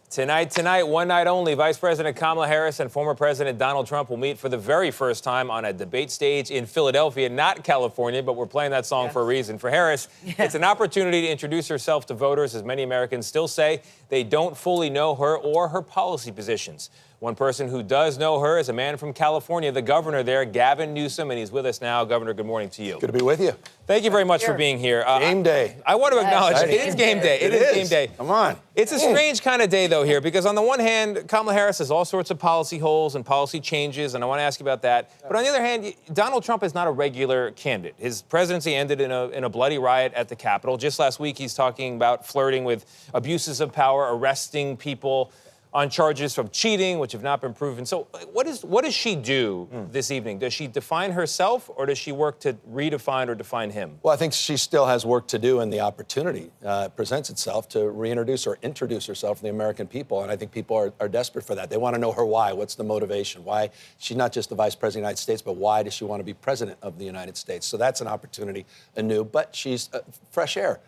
Tonight, one night only, Vice President Kamala Harris and former President Donald Trump will meet for the very first time on a debate stage in Philadelphia, not California, but we're playing that song for a reason. For Harris, it's an opportunity to introduce herself to voters, as many Americans still say they don't fully know her or her policy positions. One person who does know her is a man from California, the governor there, Gavin Newsom, and he's with us now. Governor, good morning to you. Good to be with you. Thank you very much for being here. Game day. I want to acknowledge it is game day. It is game day. Come on. It's a strange kind of day, though, here, because on the one hand, Kamala Harris has all sorts of policy holes and policy changes, and I want to ask you about that. But on the other hand, Donald Trump is not a regular candidate. His presidency ended in a bloody riot at the Capitol. Just last week, he's talking about flirting with abuses of power, arresting people on charges of cheating, which have not been proven. So what does she do this evening? Does she define herself, or does she work to redefine or define him? Well, I think she still has work to do, and the opportunity presents itself to reintroduce or introduce herself to the American people. And I think people are desperate for that. They want to know her why. What's the motivation? Why she's not just the Vice President of the United States, but why does she want to be President of the United States? So that's an opportunity anew, but she's fresh air.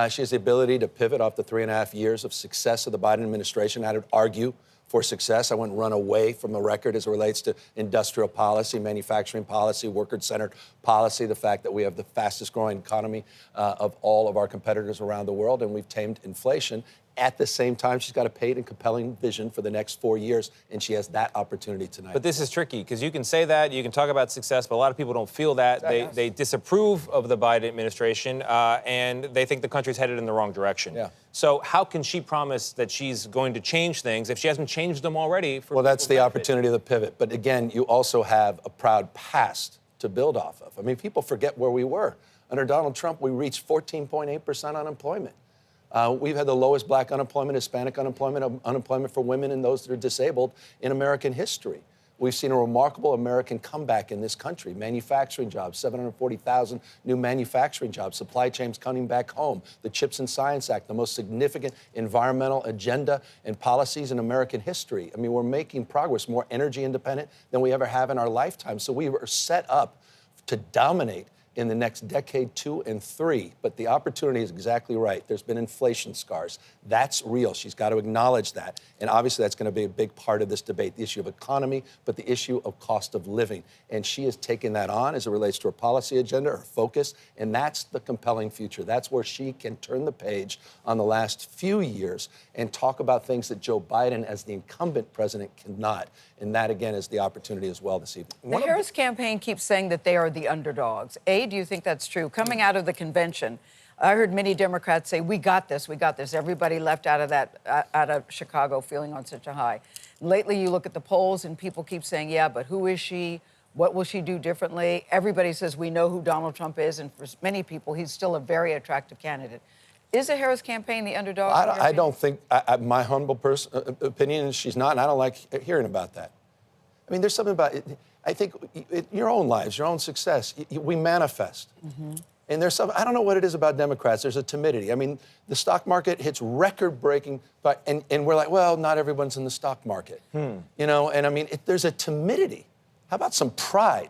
She has the ability to pivot off the 3.5 years of success of the Biden administration. I would argue for success. I wouldn't run away from the record as it relates to industrial policy, manufacturing policy, worker-centered policy, the fact that we have the fastest growing economy of all of our competitors around the world, and we've tamed inflation. At the same time, she's got a paid and compelling vision for the next 4 years, and she has that opportunity tonight. But this is tricky, because you can say that, you can talk about success, but a lot of people don't feel that. They disapprove of the Biden administration, and they think the country's headed in the wrong direction. Yeah. So how can she promise that she's going to change things if she hasn't changed them already? Well, that's the opportunity of the pivot. But again, you also have a proud past to build off of. I mean, people forget where we were. Under Donald Trump, we reached 14.8% unemployment. We've had the lowest black unemployment, Hispanic unemployment, unemployment for women and those that are disabled in American history. We've seen a remarkable American comeback in this country. Manufacturing jobs, 740,000 new manufacturing jobs, supply chains coming back home, the CHIPS and Science Act, the most significant environmental agenda and policies in American history. I mean, we're making progress, more energy independent than we ever have in our lifetime. So we were set up to dominate in the next decade, 2 and 3. But the opportunity is exactly right. There's been inflation scars. That's real. She's got to acknowledge that. And obviously that's going to be a big part of this debate, the issue of economy, but the issue of cost of living. And she has taken that on as it relates to her policy agenda, her focus, and that's the compelling future. That's where she can turn the page on the last few years and talk about things that Joe Biden, as the incumbent president, cannot. And that, again, is the opportunity as well this evening. The Harris campaign keeps saying that they are the underdogs. Do you think that's true? Coming out of the convention, I heard many Democrats say, we got this, we got this. Everybody left out of Chicago feeling on such a high. Lately, you look at the polls and people keep saying, yeah, but who is she? What will she do differently? Everybody says we know who Donald Trump is, and for many people, he's still a very attractive candidate. Is the Harris campaign the underdog? I don't think, my humble opinion is she's not, and I don't like hearing about that. I mean, there's something about it. I think your own lives, your own success, we manifest. And there's some, I don't know what it is about Democrats. There's a timidity. I mean, the stock market hits record-breaking, and we're like, well, not everyone's in the stock market. You know, and I mean, there's a timidity. How about some pride?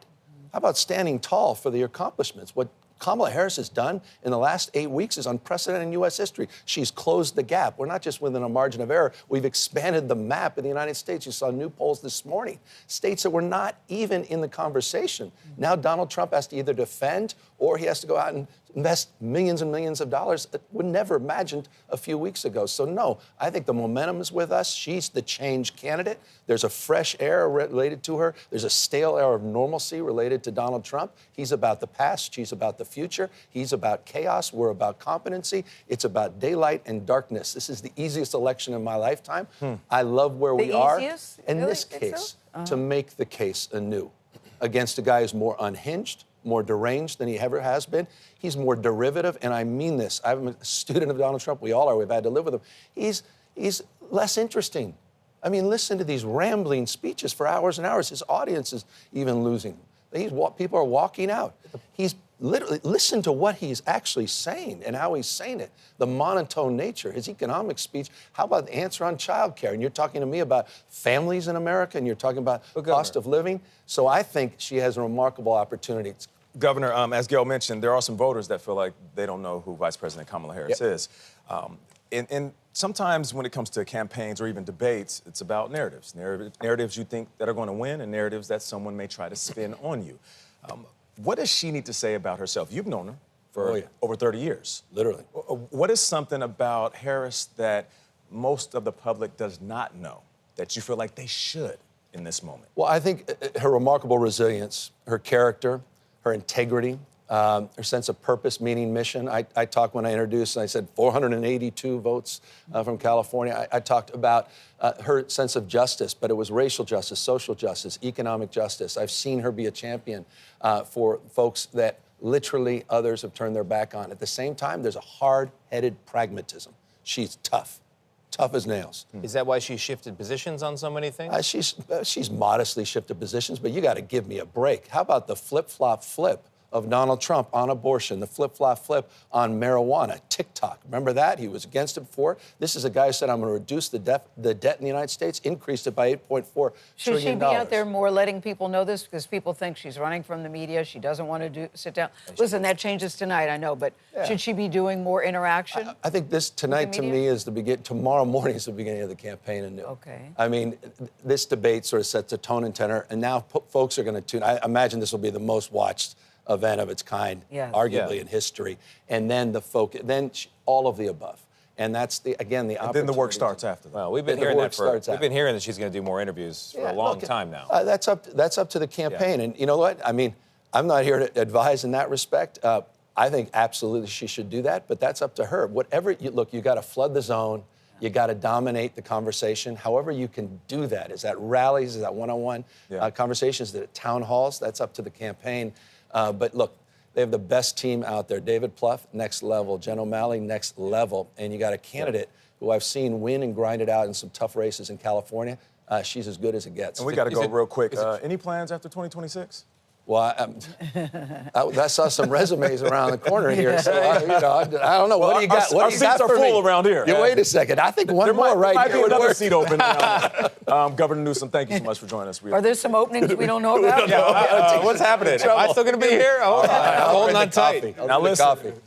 How about standing tall for the accomplishments? What Kamala Harris has done in the last 8 weeks is unprecedented in U.S. history. She's closed the gap. We're not just within a margin of error. We've expanded the map of the United States. You saw new polls this morning. States that were not even in the conversation. Now Donald Trump has to either defend or he has to go out and invest millions and millions of dollars that we never imagined a few weeks ago. So no, I think the momentum is with us. She's the change candidate. There's a fresh air related to her. There's a stale air of normalcy related to Donald Trump. He's about the past. She's about the future. He's about chaos. We're about competency. It's about daylight and darkness. This is the easiest election in my lifetime. I love where we are. In this case, to make the case anew against a guy who's more unhinged, more deranged than he ever has been. He's more derivative, and I mean this. I'm a student of Donald Trump. We all are. We've had to live with him. He's less interesting. I mean, listen to these rambling speeches for hours and hours. His audience is even losing him. People are walking out. He's literally, listen to what he's actually saying and how he's saying it. The monotone nature, his economic speech. How about the answer on child care? And you're talking to me about families in America, and you're talking about cost of living. So I think she has a remarkable opportunity. Governor, as Gayle mentioned, there are some voters that feel like they don't know who Vice President Kamala Harris is. And sometimes when it comes to campaigns or even debates, it's about narratives. Narratives you think that are going to win and narratives that someone may try to spin on you. What does she need to say about herself? You've known her for over 30 years. Literally. What is something about Harris that most of the public does not know that you feel like they should in this moment? Well, I think her remarkable resilience, her character, her integrity, her sense of purpose, meaning, mission. I talked when I introduced, and I said 482 votes from California. I talked about her sense of justice, but it was racial justice, social justice, economic justice. I've seen her be a champion for folks that literally others have turned their back on. At the same time, there's a hard-headed pragmatism. She's tough as nails. Is that why she shifted positions on so many things? She's modestly shifted positions, but you got to give me a break. How about the flip-flop flip of Donald Trump on abortion, the flip-flop flip on marijuana, TikTok? Remember that? He was against it before. This is a guy who said, I'm going to reduce the debt in the United States, increased it by $8.4 Should trillion. she be out there more letting people know this? Because people think she's running from the media. She doesn't want to sit down. Listen, that changes tonight, I know, but should she be doing more interaction? I think this tonight to me is the beginning. Tomorrow morning is the beginning of the campaign anew. Okay. I mean, this debate sort of sets a tone and tenor, and now folks are going to tune. I imagine this will be the most watched event of its kind, arguably in history. And then all of the above. And that's the opportunity. And then the work starts after that. Well, we've been hearing that she's going to do more interviews for a long time now. That's up to the campaign. And you know what? I mean, I'm not here to advise in that respect. I think absolutely she should do that, but that's up to her. You got to flood the zone. You got to dominate the conversation. However you can do that. Is that rallies? Is that one-on-one conversations? Is it at town halls? That's up to the campaign. But look, they have the best team out there. David Plouffe, next level. Jen O'Malley, next level. And you got a candidate who I've seen win and grind it out in some tough races in California. She's as good as it gets. And we got to go real quick. Any plans after 2026? Well, I saw some resumes around the corner here, so I don't know. What do you got? Our seats are full around here. Yeah, wait a second. I think one more right here would another work. seat open. Governor Newsom, thank you so much for joining us. Are there some openings we don't know about? What's happening? Am I still going to be here? Hold on tight. Now listen.